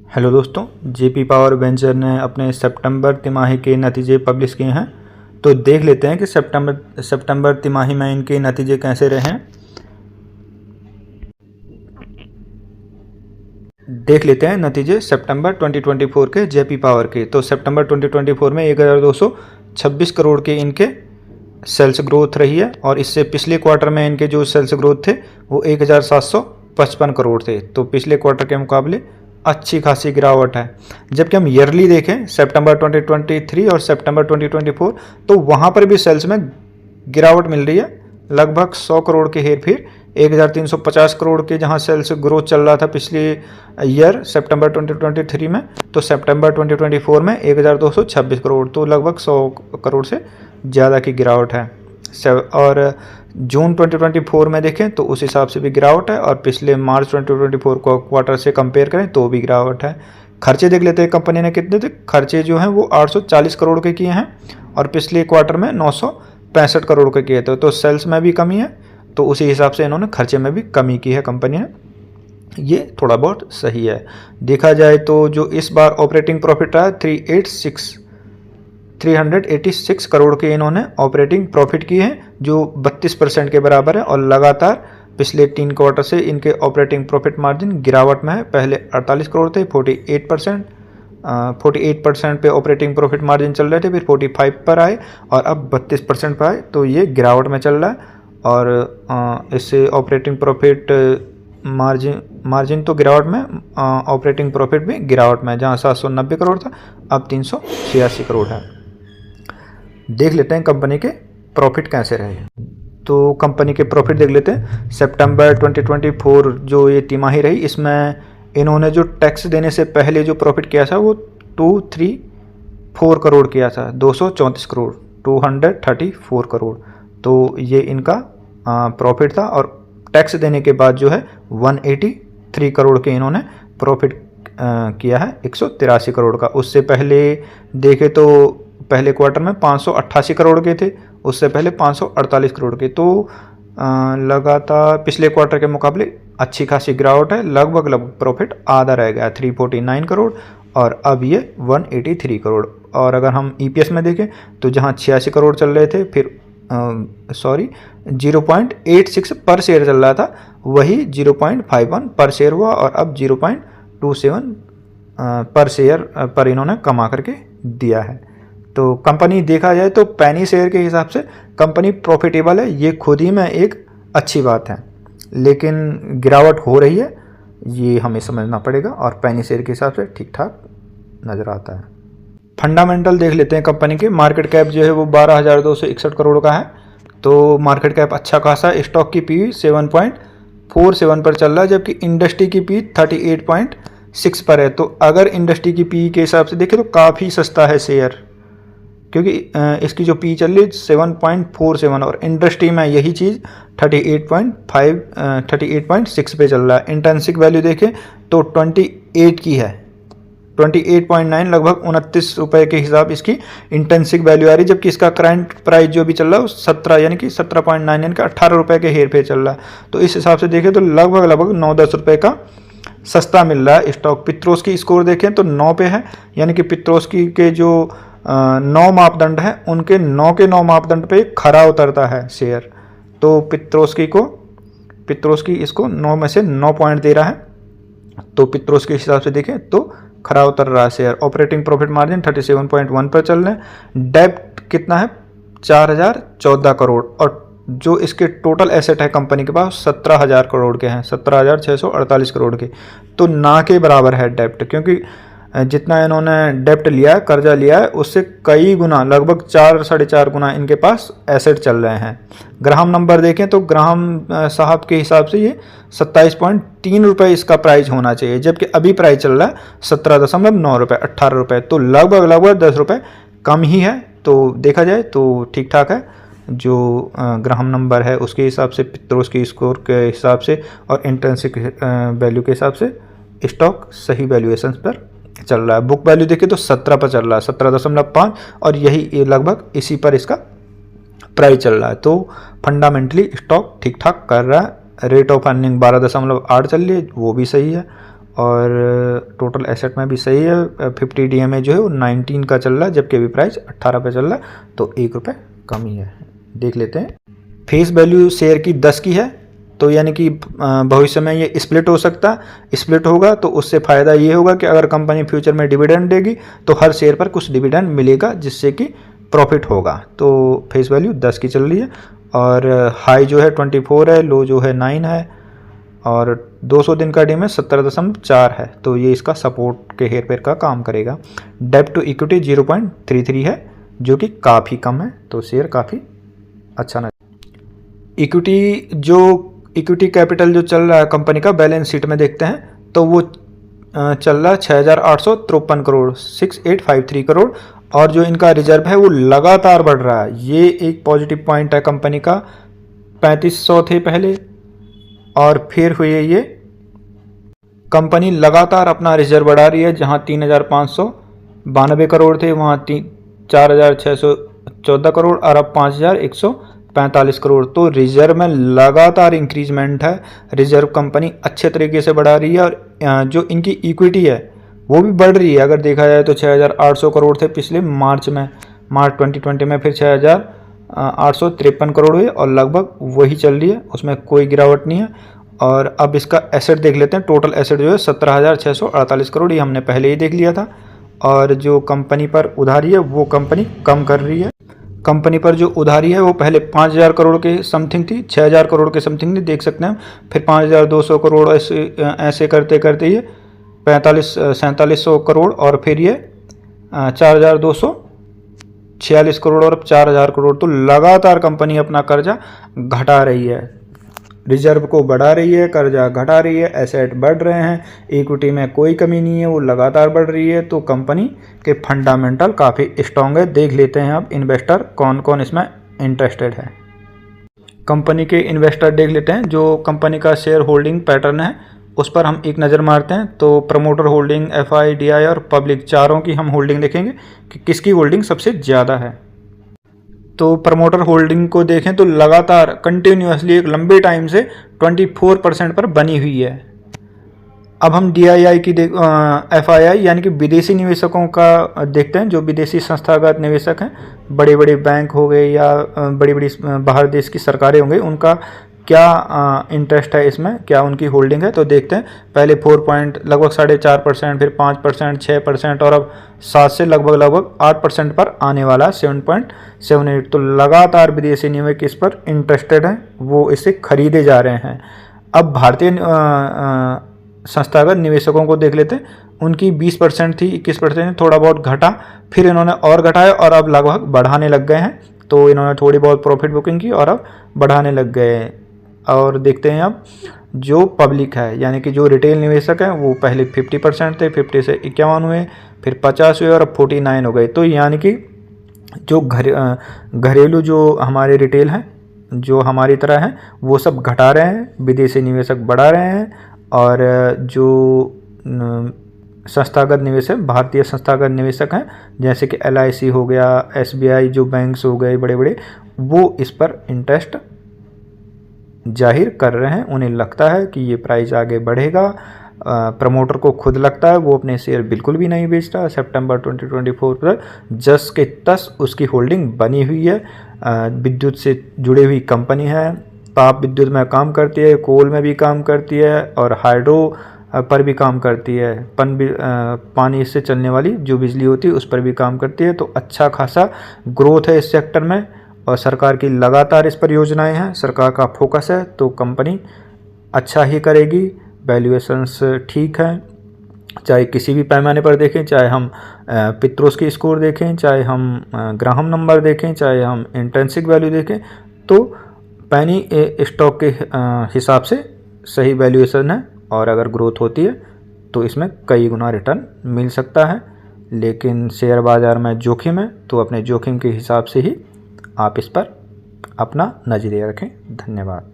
Hello दोस्तों, JP power venture ने अपने सितंबर तिमाही के नतीजे पब्लिश किए हैं। तो देख लेते हैं कि सितंबर तिमाही में इनके नतीजे कैसे रहे हैं। देख लेते हैं नतीजे सितंबर 2024 के जेपी पावर के। तो सितंबर 2024 में 1226 करोड़ के इनके सेल्स ग्रोथ रही है और इससे पिछले क्वार्टर में इनके जो सेल्स ग्रोथ थे वो 1755 करोड़ थे। तो पिछले क्वार्टर के मुकाबले अच्छी खासी गिरावट है। जबकि हम ईयरली देखें सितंबर 2023 और सितंबर 2024 तो वहाँ पर भी सेल्स में गिरावट मिल रही है, लगभग 100 करोड़ के हेर फेर। 1350 करोड़ के जहाँ सेल्स ग्रोथ चल रहा था पिछले ईयर सितंबर 2023 में, तो सितंबर 2024 में 1226 करोड़, तो लगभग 100 करोड़ से ज़्यादा की गिरावट है। और जून 2024 में देखें तो उस हिसाब से भी गिरावट है और पिछले मार्च 2024 को क्वार्टर से कंपेयर करें तो भी गिरावट है। खर्चे देख लेते हैं कंपनी ने कितने थे। खर्चे जो हैं वो 840 करोड़ के किए हैं और पिछले क्वार्टर में 965 करोड़ के किए थे। तो सेल्स में भी कमी है, तो उसी हिसाब से इन्होंने खर्चे में भी कमी की है कंपनी ने। ये थोड़ा बहुत सही है। देखा जाए तो जो इस बार ऑपरेटिंग प्रॉफिट रहा 386 करोड़ के इन्होंने ऑपरेटिंग प्रॉफिट की है, जो 32% के बराबर है। और लगातार पिछले 3 क्वार्टर से इनके ऑपरेटिंग प्रॉफिट मार्जिन गिरावट में है। पहले 48 करोड़ थे, 48% पे ऑपरेटिंग प्रॉफिट मार्जिन चल रहे थे, फिर 45 पर आए और अब 32% पर आए। तो ये गिरावट में चल रहा है और इससे ऑपरेटिंग प्रॉफिट मार्जिन तो गिरावट में, ऑपरेटिंग प्रॉफिट भी गिरावट में, जहाँ 790 करोड़ था अब 386 करोड़ है। देख लेते हैं कंपनी के प्रॉफिट कैसे रहे। तो कंपनी के प्रॉफिट देख लेते हैं। सितंबर 2024 जो ये तिमाही रही, इसमें इन्होंने जो टैक्स देने से पहले जो प्रॉफिट किया था वो 234 करोड़ किया था, 234 करोड़, 234 करोड़। तो ये इनका प्रॉफिट था और टैक्स देने के बाद जो है 183 करोड़ के इन्होंने प्रॉफिट किया है 183 करोड़ का। उससे पहले देखे तो पहले क्वार्टर में 588 करोड़ के थे, उससे पहले 548 करोड़ के। तो लगातार पिछले क्वार्टर के मुकाबले अच्छी खासी गिरावट है। लगभग प्रॉफिट आधा रह गया, 349 करोड़ और अब ये 183 करोड़। और अगर हम ईपीएस में देखें तो जहाँ 86 करोड़ चल रहे थे, फिर 0.86 पर शेयर चल रहा था, वही 0.51 पर शेयर हुआ और अब 0.27 पर शेयर पर इन्होंने कमा करके दिया है। तो कंपनी देखा जाए तो पैनी शेयर के हिसाब से कंपनी प्रॉफिटेबल है, ये खुद ही में एक अच्छी बात है। लेकिन गिरावट हो रही है, ये हमें समझना पड़ेगा और पैनी शेयर के हिसाब से ठीक ठाक नज़र आता है। फंडामेंटल देख लेते हैं कंपनी के। मार्केट कैप जो है वो 12,261 करोड़ का है, तो मार्केट कैप अच्छा खासा। स्टॉक की पी 7.47 पर चल रहा है, जबकि इंडस्ट्री की पी 38.6 पर है। तो अगर इंडस्ट्री की पी के हिसाब से देखें तो काफ़ी सस्ता है शेयर, क्योंकि इसकी जो पी चल रही है 7.47 और इंडस्ट्री में यही चीज़ 38.6 पे चल रहा है। इंट्रिंसिक वैल्यू देखें तो 28 की है, 28.9, लगभग 29 रुपये के हिसाब इसकी इंट्रिंसिक वैल्यू आ रही है। जबकि इसका करंट प्राइस जो भी चल रहा है वो 17 यानी कि 17.9 यानी कि 18 रुपये के हेर फेर चल रहा है। तो इस हिसाब से देखें तो लगभग 9-10 रुपये का सस्ता मिल रहा है स्टॉक। पित्रोस्की स्कोर देखें तो 9 पे है, यानी कि पित्रोस्की के जो 9 मापदंड है उनके 9 के 9 मापदंड पे खरा उतरता है शेयर। तो पित्रोस्की इसको 9 में से 9 पॉइंट दे रहा है, तो पित्रोस्की के हिसाब से देखें तो खरा उतर रहा है शेयर। ऑपरेटिंग प्रॉफिट मार्जिन 37.1 पर चल रहे हैं। डेप्ट कितना है 4014 करोड़ और जो इसके टोटल एसेट है कंपनी के पास 17,000 करोड़ के हैं, 17,648 करोड़ के। तो ना के बराबर है डेप्ट, क्योंकि जितना इन्होंने डेप्ट लिया है, कर्जा लिया है, उससे कई गुना, लगभग 4-4.5 गुना इनके पास एसेट चल रहे हैं। ग्राहम नंबर देखें तो ग्राहम साहब के हिसाब से ये 27.3 रुपये इसका प्राइस होना चाहिए, जबकि अभी प्राइस चल रहा है 17.9 रुपये, 18 रुपये। तो लगभग 10 रुपये कम ही है। तो देखा जाए तो ठीक ठाक है। जो ग्राहम नंबर है उसके हिसाब से, पित्रोस्की स्कोर के हिसाब से और इंट्रिंसिक वैल्यू के हिसाब से स्टॉक सही वैल्यूएशन पर चल रहा है। बुक वैल्यू देखिए तो 17 पर चल रहा है, 17.5, और यही लगभग इसी पर इसका प्राइस चल रहा है। तो फंडामेंटली स्टॉक ठीक ठाक कर रहा है। रेट ऑफ अर्निंग 12.8 चल रही है, वो भी सही है। और टोटल एसेट में भी सही है। 50 DMA जो है वो 19 का चल रहा है, जबकि अभी प्राइस 18 पे चल रहा है, तो 1 रुपये कम ही है। देख लेते हैं। फेस वैल्यू शेयर की 10 की है, तो यानी कि भविष्य में ये स्प्लिट हो सकता है। स्प्लिट होगा तो उससे फ़ायदा ये होगा कि अगर कंपनी फ्यूचर में डिविडेंड देगी तो हर शेयर पर कुछ डिविडेंड मिलेगा, जिससे कि प्रॉफिट होगा। तो फेस वैल्यू 10 की चल रही है और हाई जो है 24 है, लो जो है 9 है और 200 दिन का डीम है 70.4 है, तो ये इसका सपोर्ट के हेर फेर का काम करेगा। डेब्ट टू इक्विटी 0.33 है, जो कि काफ़ी कम है, तो शेयर काफ़ी अच्छा ना। इक्विटी कैपिटल जो चल रहा है कंपनी का, बैलेंस शीट में देखते हैं तो वो चल रहा है 6,853 करोड़, 6,853 करोड़, और जो इनका रिजर्व है वो लगातार बढ़ रहा है। ये एक पॉजिटिव पॉइंट है कंपनी का। 3500 थे पहले और फिर हुए ये। कंपनी लगातार अपना रिजर्व बढ़ा रही है, जहां 3,592 करोड़ थे वहां 4,614 करोड़ और अब 5,145 करोड़। तो रिजर्व में लगातार इंक्रीजमेंट है। रिजर्व कंपनी अच्छे तरीके से बढ़ा रही है और जो इनकी इक्विटी है वो भी बढ़ रही है। अगर देखा जाए तो 6,800 करोड़ थे पिछले मार्च 2020 में, फिर 6,853 करोड़ हुए और लगभग वही चल रही है, उसमें कोई गिरावट नहीं है। और अब इसका एसेट देख लेते हैं। टोटल एसेट जो है 17,648 करोड़, ये हमने पहले ही देख लिया था। और जो कंपनी पर उधारी है वो कंपनी कम कर रही है। कंपनी पर जो उधारी है वो पहले 5,000 करोड़ के समथिंग थी, 6,000 करोड़ के समथिंग नहीं, देख सकते हैं। फिर 5,200 करोड़ ऐसे करते करते ये 4700 करोड़ और फिर ये 4,246 करोड़ और अब 4,000 करोड़। तो लगातार कंपनी अपना कर्जा घटा रही है, रिजर्व को बढ़ा रही है, कर्जा घटा रही है, एसेट बढ़ रहे हैं, इक्विटी में कोई कमी नहीं है, वो लगातार बढ़ रही है। तो कंपनी के फंडामेंटल काफ़ी स्ट्रॉन्ग है। देख लेते हैं अब इन्वेस्टर कौन कौन इसमें इंटरेस्टेड है। कंपनी के इन्वेस्टर देख लेते हैं। जो कंपनी का शेयर होल्डिंग पैटर्न है उस पर हम एक नज़र मारते हैं। तो प्रमोटर होल्डिंग, FIDI और पब्लिक, चारों की हम होल्डिंग देखेंगे कि किसकी होल्डिंग सबसे ज़्यादा है। तो प्रमोटर होल्डिंग को देखें तो लगातार कंटिन्यूसली एक लंबे टाइम से 24% पर बनी हुई है। अब हम DII की FII यानी कि विदेशी निवेशकों का देखते हैं। जो विदेशी संस्थागत निवेशक हैं, बड़े बड़े बैंक हो गए या बड़ी बड़ी बाहर देश की सरकारें होंगी, उनका क्या इंटरेस्ट है इसमें, क्या उनकी होल्डिंग है। तो देखते हैं। पहले 4 लगभग 4.5%, फिर 5%, 6% और अब 7 से लगभग 8% पर आने वाला 7.78। तो लगातार विदेशी निवेशक इस पर इंटरेस्टेड हैं, वो इसे खरीदे जा रहे हैं। अब भारतीय संस्थागत निवेशकों को देख लेते हैं। उनकी 20% थी, 21%, थोड़ा बहुत घटा, फिर इन्होंने और घटाया और अब लगभग बढ़ाने लग गए हैं। तो इन्होंने थोड़ी बहुत प्रॉफिट बुकिंग की और अब बढ़ाने लग गए। और देखते हैं अब जो पब्लिक है यानी कि जो रिटेल निवेशक हैं, वो पहले 50% थे, 50 से 51 हुए, फिर 50 हुए और अब 49 हो गए। तो यानी कि जो घरेलू जो हमारे रिटेल हैं, जो हमारी तरह हैं, वो सब घटा रहे हैं, विदेशी निवेशक बढ़ा रहे हैं। और जो संस्थागत निवेशक, भारतीय संस्थागत निवेशक हैं, जैसे कि LIC हो गया, SBI, जो बैंक्स हो गए बड़े बड़े, वो इस पर इंटरेस्ट जाहिर कर रहे हैं। उन्हें लगता है कि ये प्राइस आगे बढ़ेगा। प्रमोटर को खुद लगता है, वो अपने शेयर बिल्कुल भी नहीं बेचता। सितंबर 2024 पर जस के तस उसकी होल्डिंग बनी हुई है। विद्युत से जुड़ी हुई कंपनी है, ताप विद्युत में काम करती है, कोल में भी काम करती है और हाइड्रो पर भी काम करती है। पानी से चलने वाली जो बिजली होती है उस पर भी काम करती है। तो अच्छा खासा ग्रोथ है इस सेक्टर में और सरकार की लगातार इस पर योजनाएं हैं, सरकार का फोकस है। तो कंपनी अच्छा ही करेगी। वैल्यूएशंस ठीक है, चाहे किसी भी पैमाने पर देखें, चाहे हम पित्रोस की स्कोर देखें, चाहे हम ग्राहम नंबर देखें, चाहे हम इंट्रिंसिक वैल्यू देखें, तो पैनी स्टॉक के हिसाब से सही वैल्यूएशन है। और अगर ग्रोथ होती है तो इसमें कई गुना रिटर्न मिल सकता है। लेकिन शेयर बाज़ार में जोखिम है, तो अपने जोखिम के हिसाब से ही आप इस पर अपना नज़रिया रखें। धन्यवाद।